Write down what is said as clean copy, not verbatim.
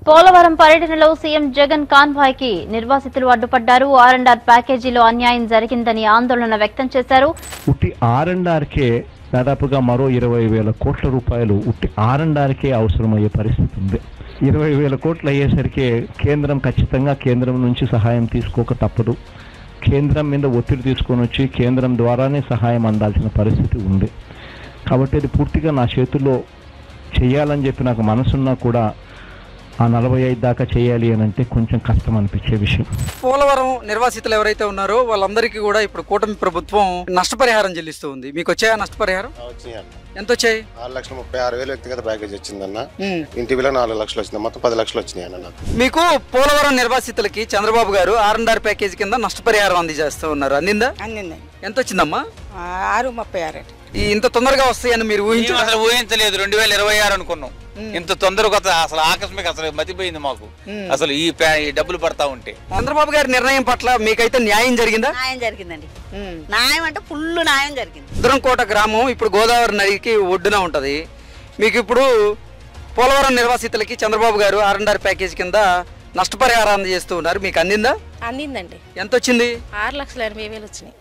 పోలవరం పర్యటనలో CM Jagan convoy కి నిర్వాసితులు అడ్డుపడ్డారు. ఆర్ఎండ్ఆర్ ప్యాకేజీలో అన్యాయం జరిగిందని ఆందోళన వ్యక్తం చేశారు. ఉట్టి ఆర్ఎండ్ఆర్కే దాదాపుగా మరో 20,000 కోట్ల రూపాయలు ఉట్టి ఆర్ఎండ్ఆర్కే అవసరమయ్యే పరిస్థితి ఉంది. 20,000 కోట్లు అయ్యేసరికి కేంద్రం ఖచ్చితంగా కేంద్రం నుంచి సహాయం తీసుకోక తప్పదు. కేంద్రం మీద ఒత్తిడి తీసుకొని వచ్చి కేంద్రం ద్వారానే సహాయం అందాల్సిన పరిస్థితి ఉంది. కాబట్టి అది పూర్తిగా నా చేతుల్లో చేయాలని చెప్పి నాకు మనసున్నా కూడా ఆ 45 దాకా చేయాలి అని అంటే కొంచెం కష్టం అనిపించే విషయం. పోలవరం నిర్వాసితులు ఎవరైతే ఉన్నారో వాళ్ళందరికీ కూడా ఇప్పుడు కూటమి ప్రభుత్వం నష్టపరిహారం చెల్లిస్తూ ఉంది. మీకు వచ్చాయా నష్టపరిహారం? ఎంత వచ్చాయి? 6,36,000 వ్యక్తిగత ప్యాకేజ్ వచ్చిందన్న. ఇంటి విలువ 4 లక్షలు వచ్చింది. మొత్తం 10 లక్షలు వచ్చినాయి అన్న. మీకు పోలవరం నిర్వాసితులకి చంద్రబాబు గారు ఆర్ఎండ్ఆర్ ప్యాకేజ్ కింద నష్టపరిహారం అందజేస్తూ ఉన్నారు. అందిందా? అందిందండి. ఎంత వచ్చిందమ్మా? 6,36. ఇంత తొందరగా వస్తాయని మీరు ఊహించలేదు. 2026 అనుకున్నాం. ఇంత తొందరగా అసలు ఆకస్మిక అసలు మతిపోయింది మాకు. అసలు ఈ డబ్బులు పడతా ఉంటే చంద్రబాబు గారి నిర్ణయం పట్ల మీకైతే న్యాయం జరిగిందా? న్యాయం జరిగిందండి. న్యాయం అంటే ఫుల్ న్యాయం జరిగింది. ఉద్దరంకోట గ్రామం ఇప్పుడు గోదావరి నదికి ఒడ్డున ఉంటది. మీకు ఇప్పుడు పోలవరం నిర్వాసితులకి చంద్రబాబు గారు ఆర్ఎండ్ఆర్ ప్యాకేజ్ కింద నష్టపరిహారం అందజేస్తూ ఉన్నారు. మీకు అందిందా? అందిందండి. ఎంత వచ్చింది? 6,80,000 వచ్చినాయి.